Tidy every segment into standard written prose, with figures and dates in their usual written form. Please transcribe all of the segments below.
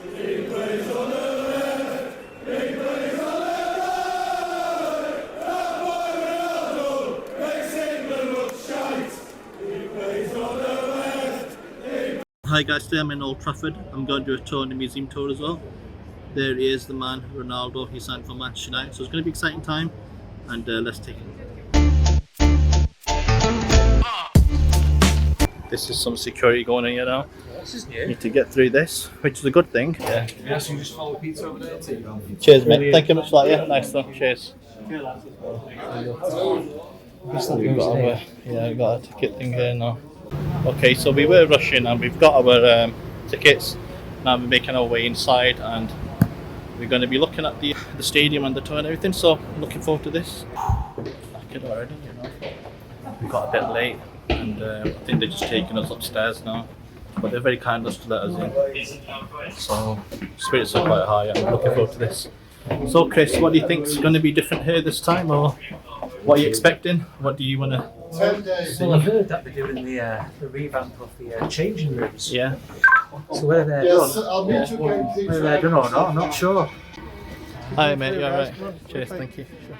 Hi guys, today I'm in Old Trafford. I'm going to do a tour on the museum tour as well. There he is, the man, Ronaldo. He signed for Manchester United, so it's going to be an exciting time. And let's take it. This is some security going on here now. This is new. You need to get through this, which is a good thing. Yeah. Yeah, so you just follow pizza over there too. Cheers, mate. Thank you much for that. Yeah, nice one. Cheers. We've got a ticket thing here now. Okay, so we were rushing and we've got our tickets. Now we're making our way inside and we're going to be looking at the stadium and the tour and everything. So I'm looking forward to this. Knackered already, you know. We got a bit late and I think they're just taking us upstairs now. But they're very kind enough to let us in. So spirits are quite high. I'm looking forward to this. So Chris, what do you think is going to be different here this time, or what are you expecting? What do you want to see? Well, I've heard that they're doing the revamp of the changing rooms. Yeah. So whether they're done, whether they're done or not, I'm not sure. Hi mate, you alright? Cheers, thank you. Sure.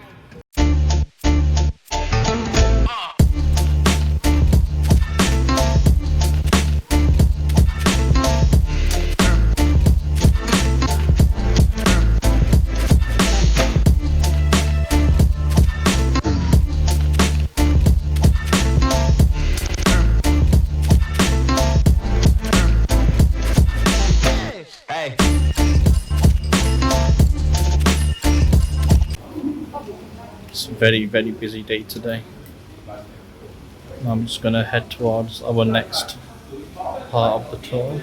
It's a very, very busy day today. I'm just going to head towards our next part of the tour.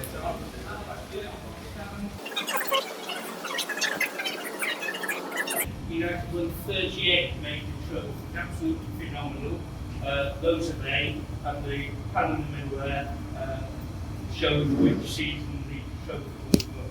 United won 38 major trophies, absolutely phenomenal. Those are they, and the panel in the middle there shows which season the trophy was won.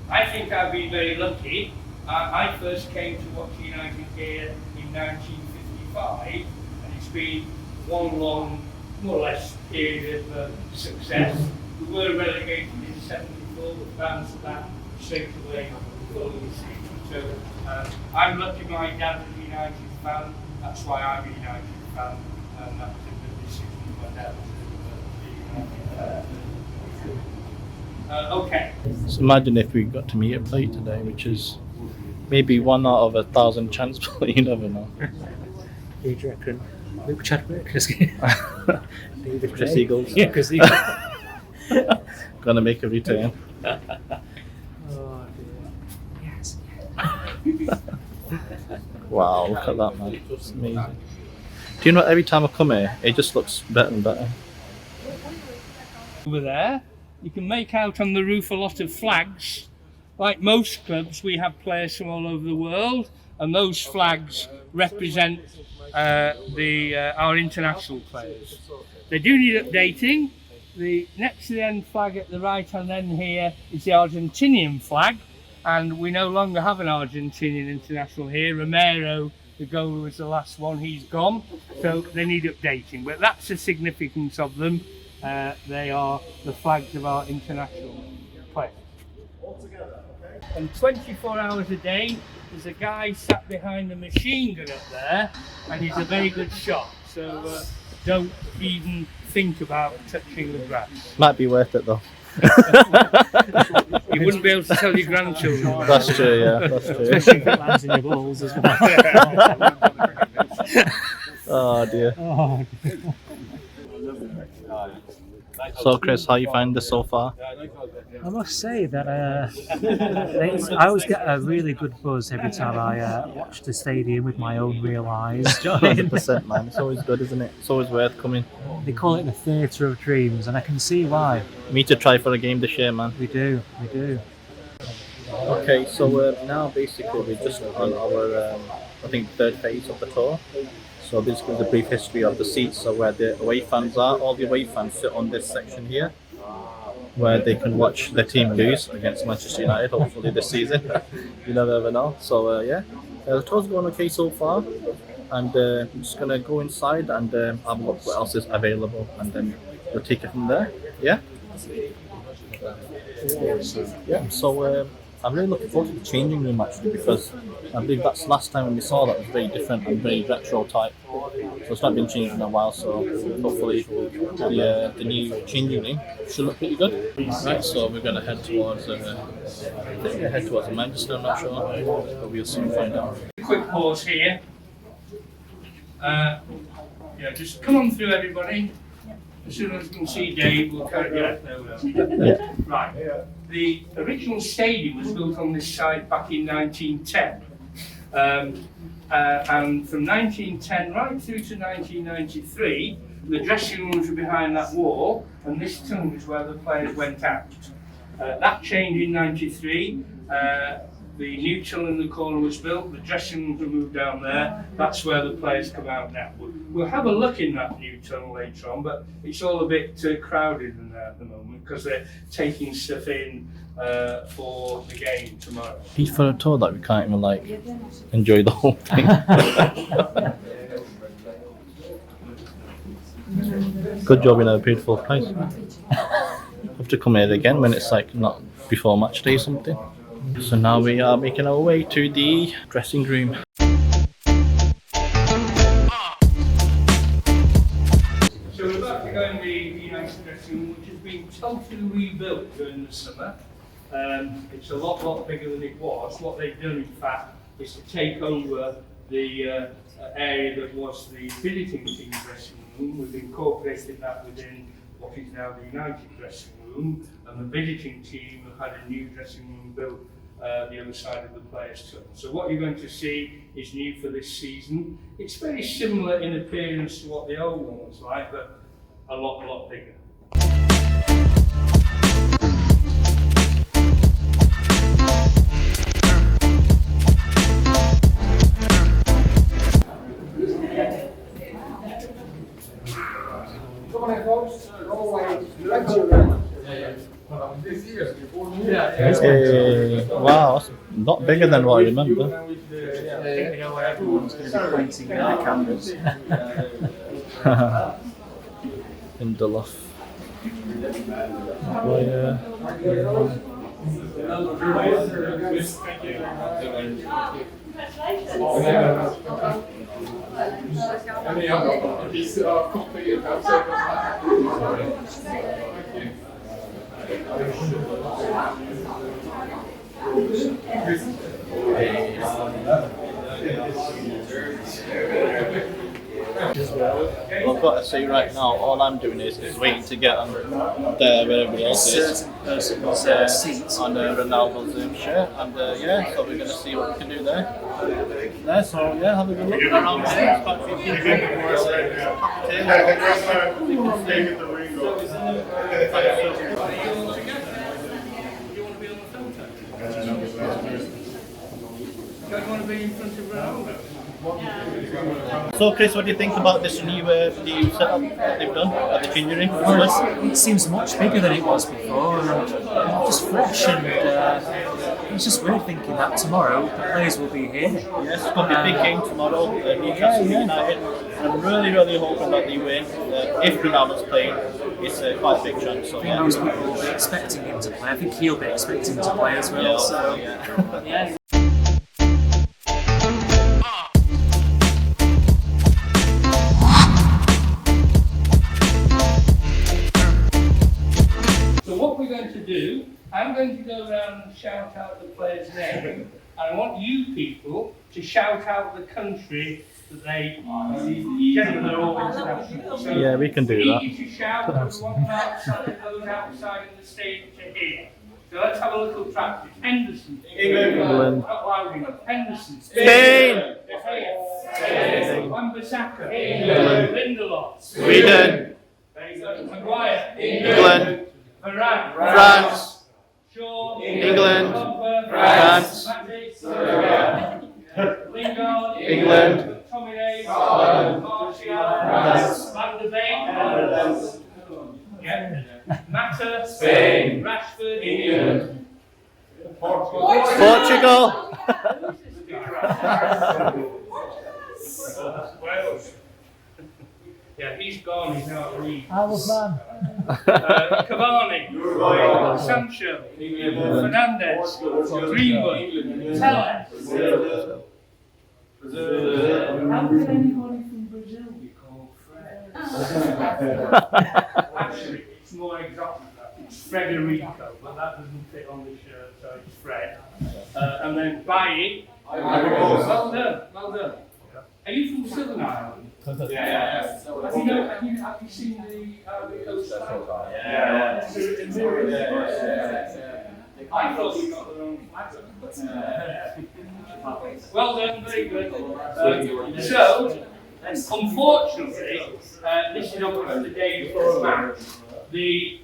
I think I've been very lucky. I first came to watch United here in 1955, and it's been one long, more or less, period of success. We were relegated in '74, but bounced back straight away the following season. So I'm lucky my dad was a United fan, that's why I'm a United fan, and that was a good decision for my dad to be a United fan. Okay. So imagine if we got to meet a plate today, which is maybe 1 out of 1,000 chance, but you never know. Who do you reckon? Luke Chadwick? David Chris Eagles. Yeah, Chris Eagles. Gonna make a return. Oh dear. Yes. Wow, look at that, man. It's amazing. Do you know, every time I come here, it just looks better and better. Over there, you can make out on the roof a lot of flags. Like most clubs, we have players from all over the world, and those flags represent our international players. They do need updating. The next to the end flag at the right hand end here is the Argentinian flag, and we no longer have an Argentinian international here. Romero, the goalie, was the last one. He's gone, so they need updating. But that's the significance of them. They are the flags of our international players. And 24 hours a day, there's a guy sat behind the machine gun up there, and he's a very good shot. So don't even think about touching the grass. Might be worth it though. You wouldn't be able to tell your grandchildren. That's true, yeah, that's true. Especially if it lands in your balls as well. Oh dear. Oh. So Chris, how you find this so far? I must say that I always get a really good buzz every time I watch the stadium with my own real eyes. 100%, man. It's always good, isn't it? It's always worth coming. They call it the theatre of dreams, and I can see why. Me to try for a game this year, man. We do. Okay, so now basically we're just on our, I think, third phase of the tour. So this gives a brief history of the seats, so where the away fans are. All the away fans sit on this section here, where they can watch their team lose against Manchester United, hopefully this season. You never know. So yeah, the tour's going okay so far, and I'm just gonna go inside and have a look what else is available, and then we'll take it from there. Yeah. Yeah, so I'm really looking forward to the changing room actually, because I believe that's last time when we saw that was very different and very retro type. So it's not been changed in a while. So hopefully the new changing room should look pretty good. Right, so we're gonna head towards. I think we're gonna head towards Manchester. I'm not sure, but we'll soon find out. Quick pause here. Yeah, just come on through, everybody. As soon as we can see Dave, we'll carry on. Yeah. Right. The original stadium was built on this site back in 1910. And from 1910 right through to 1993, the dressing rooms were behind that wall, and this tunnel is where the players went out. That changed in 93. The new tunnel in the corner was built, the dressing rooms were moved down there, that's where the players come out now. We'll have a look in that new tunnel later on, but it's all a bit crowded in there at the moment because they're taking stuff in for the game tomorrow. He's for a tour that we can't even like enjoy the whole thing. Good job in a beautiful place. Have to come here again when it's like not before match day or something. So now we are making our way to the dressing room. So we're about to go in the nice dressing room, which has been totally rebuilt during the summer. It's a lot bigger than it was. What they've done, in fact, is to take over the area that was the visiting team dressing room. We've incorporated that within what is now the United dressing room, and the visiting team have had a new dressing room built the other side of the players' tunnel. So what you're going to see is new for this season. It's very similar in appearance to what the old one was like, but a lot bigger. Wow, that's a lot bigger than what I remember. You know where everyone's going to be pointing their cameras. In Duluth. Oh, yeah. Well, I've got to say right now, all I'm doing is waiting to get on there where everybody else is. Certain person's seats On Ronaldo's shirt, and yeah, so we're going to see what we can do there. So yeah, have a good look around there. It's quite a few Don't want to be in front of Ronaldo. So Chris, what do you think about this new setup that they've done at the changing room? Well, it seems much bigger than it was before, and just fresh, and it's just weird thinking that tomorrow the players will be here. Yes, it's going to be a big game tomorrow, Newcastle United. I'm really hoping that they win. If Ronaldo's playing, it's quite a big chance. So, I think most people will be expecting him to play. I think he'll be expecting to play as well. So yeah. I'm going to go around and shout out the player's name, and I want you people to shout out the country that they generally are all international. So yeah, we can do that. You to shout, and we want those outside of the stadium to hear. So let's have a little practice. Henderson. England. Not loud enough. Henderson. Spain. Wan-Bissaka. England. Lindelof. Sweden. Maguire. England. Varane. France. Shaw. England. Pogba. France. Lingard. England. Tomine. Martial. France. Van de Beek. Yeah. Mata. Spain. Rashford. England. Portugal. Wales. Yeah, he's gone. He's now at Leeds. I was man. Cavani, Sancho, Fernandez, Greenwood, Tellez. How can anybody from Brazil be called Fred? Actually, it's more exotic. It's Federico, but that doesn't fit on the shirt, so it's Fred. And then Bailly. Well done, well done. Are you from Southern Ireland? Yeah. Have you seen the Coast Flag? Yeah. I thought you got the wrong flag. Well done, very good. So, unfortunately, this is obviously the day before a match. The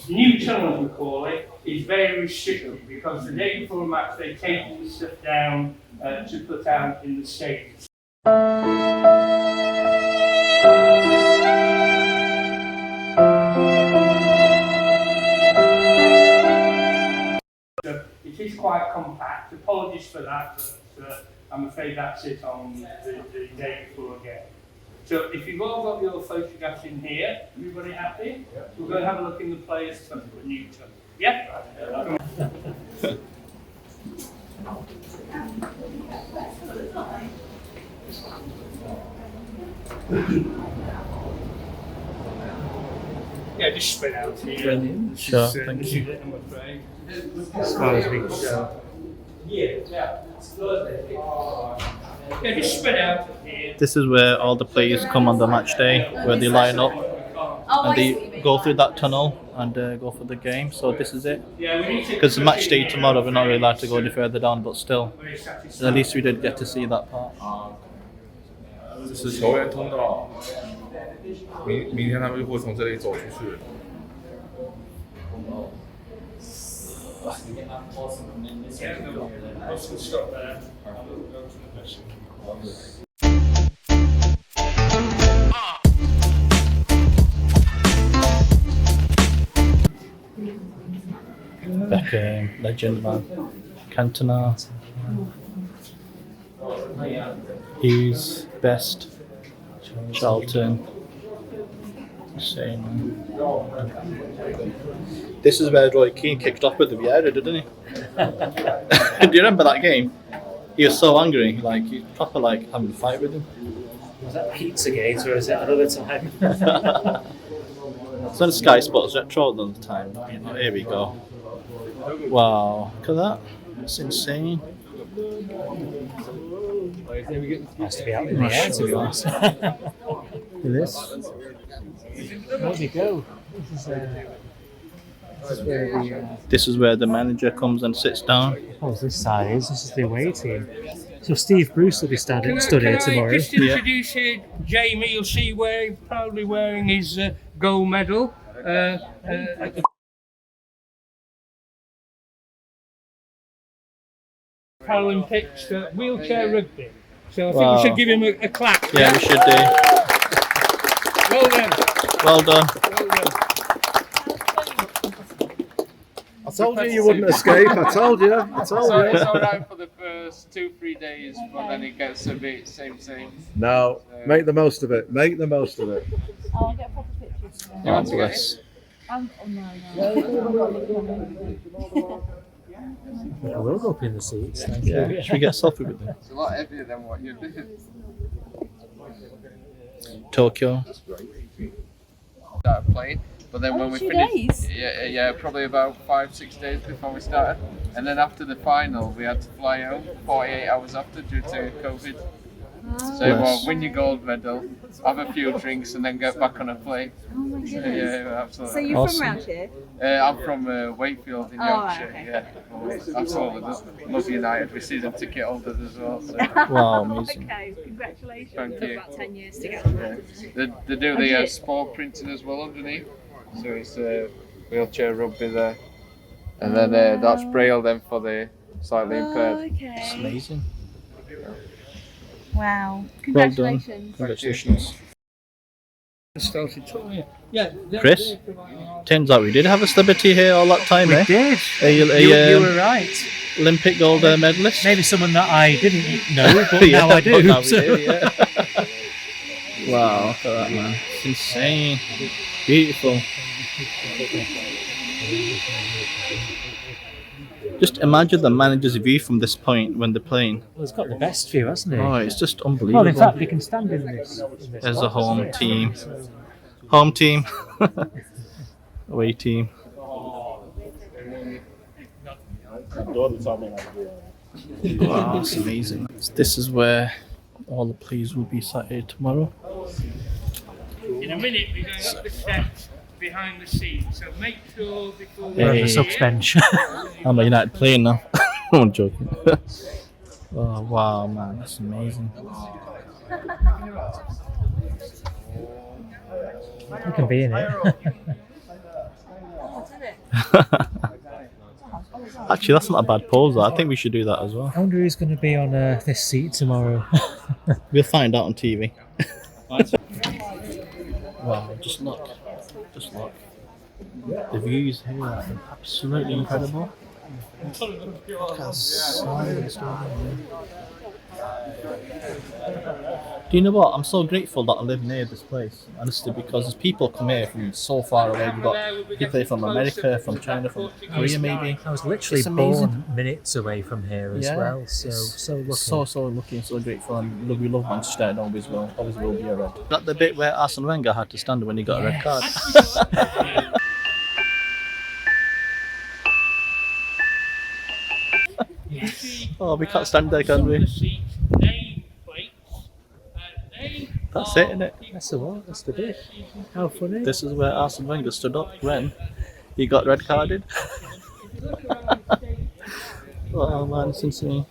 new tunnel, we call it, is very restricted because the day before a match they take all the stuff down to put out in the stadium. It is quite compact. Apologies for that, but I'm afraid that's it on the day before a game. So if you've all got your photographs in here, everybody happy? Yeah. We're going to have a look in the players' tunnel at Newton. Yeah? Yeah, just spread out here. Brilliant. Sure, thank you. I'm afraid. As far as we can go. Yeah, just spread out here. This is where all the players come on the match day, where they line up and they go through that tunnel and go for the game. So this is it. Because the match day tomorrow, we're not really allowed to go any further down, but still, at least we did get to see that part. 这是球员通道，明天他们就会从这里走出去。 Beckham, legend man. Cantona. Hughes, Best. Charlton. Shane. This is where Roy Keane kicked off with the Vieira, didn't he? Do you remember that game? He was so angry, like he proper like having a fight with him. Was that Pizzagate or is it another time? It's on Sky Sports Retro all the time. Here we go. Wow, look at that. That's insane. Has to be out in the air, to be honest. Look at this. There we go. This is where the manager comes and sits down. Oh, this side is. This is the away team. So Steve Bruce will be stood here tomorrow. Just introduce here, Jamie. You'll see proudly wearing his gold medal. At the Paralympics wheelchair rugby. So I think we should give him a clap. Yeah, we should do. Well done. Well done. I told you wouldn't escape. I told you. It's alright for the first 2-3 days, but then it gets a bit same. No, make the most of it. Make the most of it. I'll get proper pictures. Oh, bless. Oh no. I will go up in the seats. Thank Yeah, you. should we get a selfie with them? It's a lot heavier than what you did. Tokyo. Started playing, but then when we 2 finished, days? yeah, probably about 5-6 days before we started, and then after the final, we had to fly home 48 hours after due to COVID. So well, win your gold medal, have a few drinks, and then get back on a plane. Oh my goodness. Yeah, absolutely. So you're Awesome. from around here? I'm from Wakefield in Yorkshire. Okay. Yeah, absolutely. Love United. We're season ticket holders as well. So. Wow, amazing. Okay, congratulations. Thank Took you. about 10 years to get to that. They do the sport printing as well underneath. So it's wheelchair rugby there. And then that's Braille then for the slightly impaired. It's Okay. amazing. Wow. Well done. Congratulations. Congratulations. Started talking. Yeah. Chris? Turns out we did have a celebrity here all that time, eh? Did. You You were right. Olympic gold medalist? Maybe someone that I didn't know, but Yeah, now I do. but now we so- do, yeah. Wow, look at that, man. It's insane. Beautiful. Just imagine the manager's view from this point when they're playing. Well, he's got the best view, hasn't he? Oh, it's just unbelievable. Well, in fact, they can stand in this. As a home team. Home team. Away team. Wow, it's amazing. This is where all the players will be sat here tomorrow. In a minute, we're going up the steps behind the scenes, so make sure before we We're on the Hey. subs bench. I'm a United player now. I'm joking. Oh, wow, man, that's amazing. You can be in it. Actually, that's not a bad pose, though. I think we should do that as well. I wonder who's going to be on this seat tomorrow. We'll find out on TV. Wow, just look. Just look. The views here are absolutely incredible. Look how silent it's all here. Do you know what? I'm so grateful that I live near this place, honestly, because people come here from so far away. We've got people here from America, from China, from Korea, maybe. I was literally It's amazing. born minutes away from here as Yeah, well, so it's lucky. So lucky and so grateful, and we love Manchester and always will be a red. Is that the bit where Arsene Wenger had to stand when he got a red card? Oh, we can't stand there, can we? That's it, isn't it? That's the what? That's the bit. How funny. This is where Arsene Wenger stood up when he got red carded. Oh man, it's insane.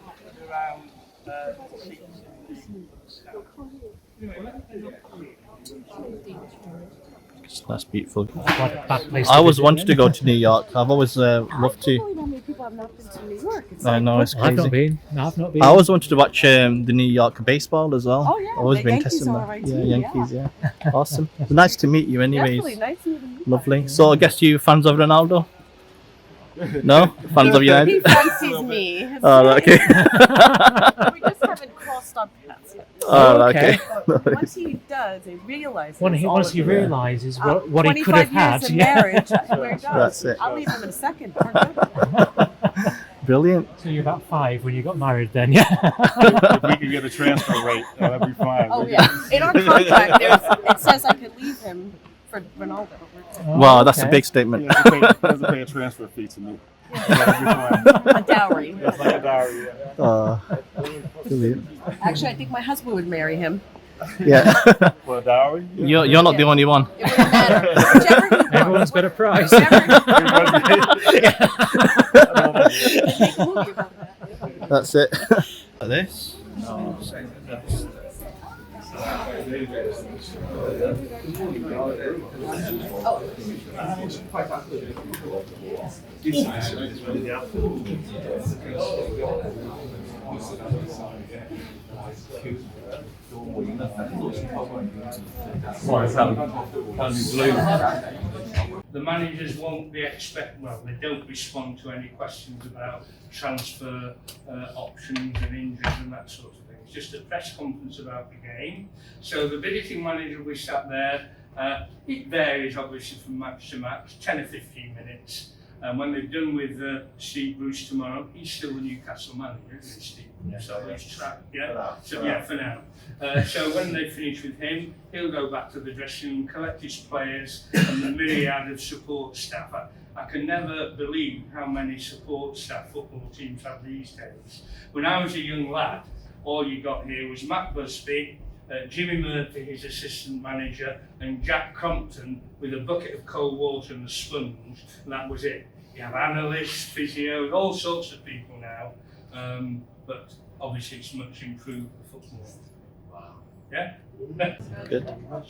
That's beautiful. Bad place to I always visit, wanted to then. go to New York. I've always loved to. How many people have not been to New York? It's I know, it's I've not crazy. been. No, I've not been. I always wanted to watch the New York baseball as well. Oh, yeah, Always the been Yankees testing are that. alright Yeah, too, Yankees, yeah. Awesome. It's nice to meet you anyways. Definitely nice meeting you. Lovely. So I guess you fans of Ronaldo? No? Fans of He United? fancies me. Oh, right, okay. We just haven't crossed our paths yet. Oh, right, okay. Once he does, he realizes. Once he realises what he could 25 have had. years of marriage, we're done. That's it. I'll leave him in a second. We're good. Brilliant. So you're about 5 when you got married then, yeah? If we could get a transfer rate, that'd be fine. Oh yeah. In our contract, it says I could leave him for Ronaldo. Wow, that's a okay. big statement. He has to pay a transfer fee to me. That'd be fine. A dowry. That's like a dowry, yeah. Brilliant. Actually, I think my husband would marry him. Yeah. For a dowry? You're not the only one. It wouldn't matter. Whichever he wants. Everyone's got a price. Whichever he wants. That's it. This. The managers won't be they don't respond to any questions about transfer options and injuries and that sort of thing. It's just a press conference about the game. So the visiting manager will be sat there. It varies obviously from match to match, 10 or 15 minutes. And when they've done with Steve Bruce tomorrow, he's still the Newcastle manager, isn't he, Steve? So he's trapped, yeah? So yeah, for now. So when they finish with him, he'll go back to the dressing room, collect his players and the myriad of support staff. I can never believe how many support staff football teams have these days. When I was a young lad, all you got here was Matt Busby, Jimmy Murphy, his assistant manager, and Jack Crompton with a bucket of cold water and a sponge, and that was it. You have analysts, physios, all sorts of people now, but obviously it's much improved football. Wow. Yeah? Good. How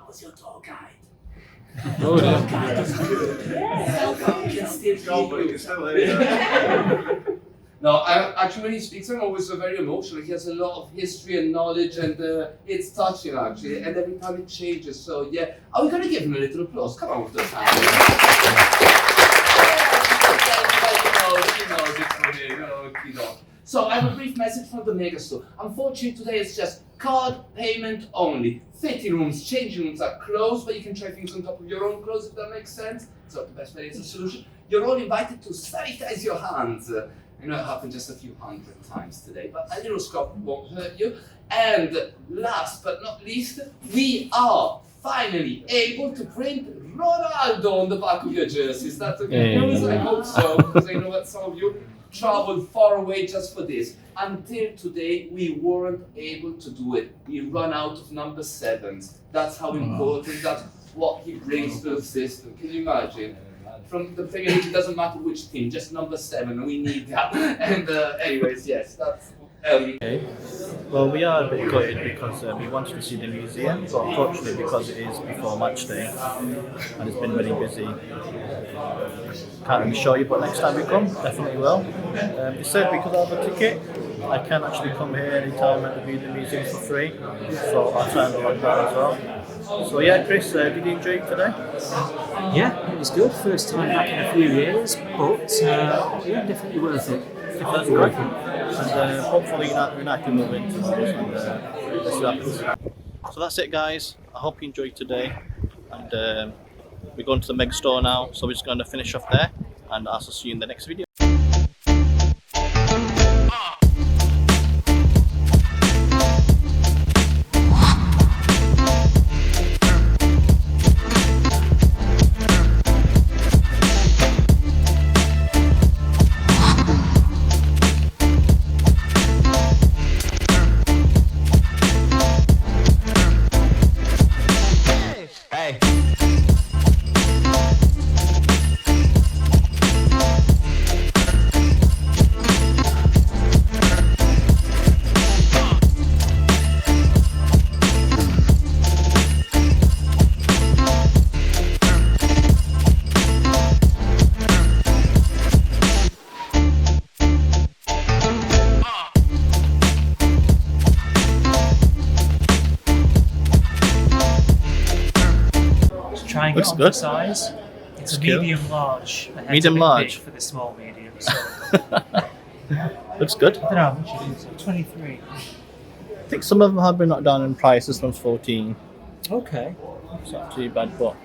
was your tour guide? Oh, No, actually, when he speaks, I'm always very emotional. He has a lot of history and knowledge, and it's touching actually. And every time it changes. So yeah, are we gonna give him a little applause? Come on with us, So I have a brief message from the Megastore. Unfortunately, today is just Card payment only. Fitting rooms, changing rooms are closed, but you can try things on top of your own clothes if that makes sense. So the best way is a solution. You're all invited to sanitize your hands. I know it happened just a few hundred times today, but a little scrub won't hurt you. And last but not least, we are finally able to print Ronaldo on the back of your jerseys. That's okay. I hope so, because I know that some of you traveled far away just for this. Until today, we weren't able to do it. We run out of number 7s. That's how important, that's what he brings to the system. Can you imagine? From the Premier League, it doesn't matter which team, just number 7, and we need that. And anyways, yes, that's... Okay. Well, we are a bit gutted because we wanted to see the museum, but unfortunately because it is before match day and it's been very busy, can't really show you, but next time we come, definitely will. It said because I have a ticket, I can actually come here anytime and view the museum for free, so I'll try and log that as well. So yeah, Chris, did you enjoy it today? Yeah, it was good. First time back in a few years, but yeah, definitely worth it. That's good. And hopefully United will win tomorrow and let's see what happens. So that's it, guys. I hope you enjoyed today. And we're going to the Meg store now, so we're just going to finish off there. And I'll see you in the next video. Try and Looks get on good. the size. It's a Cute. medium large. The head's Medium a bit large. big for the small medium. So Looks good. I don't know how much it is. 23. I think some of them have been knocked down in price. This one's 14. Okay. It's not too bad, but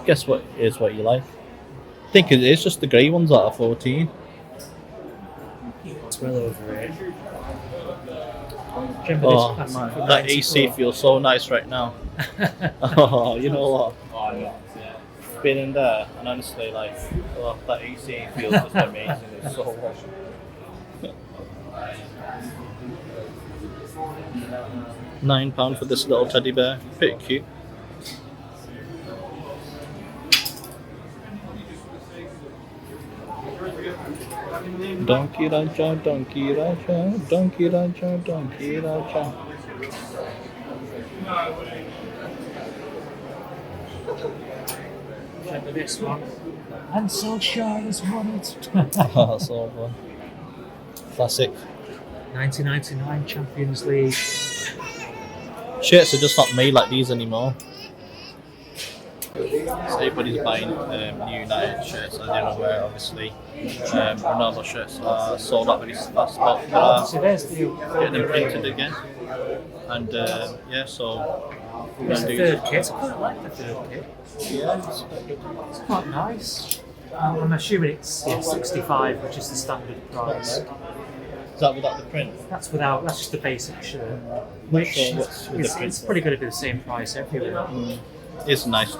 guess what is what you like. I think it is just the grey ones that are 14. It's well over it. Remember this Oh classic man, from that AC 94? feels so nice right now. Oh, you know what? Been in there and honestly, like, oh, that AC feels just amazing. It's so warm. £9 for this little teddy bear. Pretty cute. Donkey Raja, Donkey Raja, Donkey Raja, Donkey Raja. Remember this one? And so Charles won it. Oh, so fun. Classic. 1999 Champions League. Shirts are just not made like these anymore. So everybody's buying new United shirts, as you're aware, obviously. Ronaldo shirts are sold out very fast, but So there's the getting them printed again. And yeah, so we're there's going the to do. third kit. I quite like the third kit. Yeah, It's quite nice. I'm assuming it's 65, which is the standard price. is that without the print? That's without. That's just the basic shirt. Not sure what's with the print. It's probably going to be the same price everywhere. It's a nice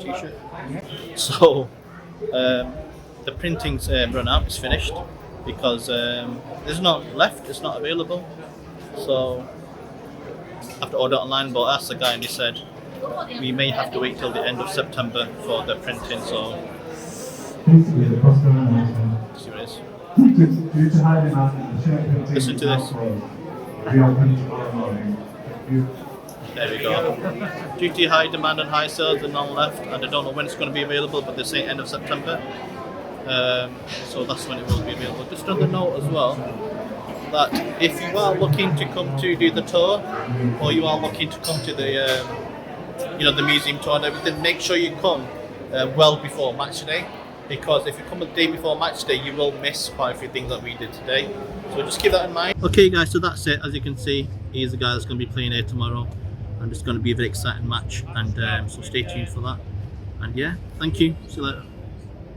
t-shirt. So the printing's run out, it's finished because there's not left, it's not available. So I have to order online, but I asked the guy and he said we may have to wait till the end of September for the printing, so see what it is. Listen to this. There we go. Due to high demand and high sales, there's none left, and I don't know when it's going to be available, but they're saying end of September. So that's when it will be available. Just another note as well, that if you are looking to come to do the tour, or you are looking to come to the the museum tour and everything, make sure you come well before match day, because if you come the day before match day, you will miss quite a few things that we did today. So just keep that in mind. Okay guys, so that's it. As you can see, he's the guy that's going to be playing here tomorrow, and it's going to be a very exciting match, and so stay tuned for that. And yeah, thank you. See you later.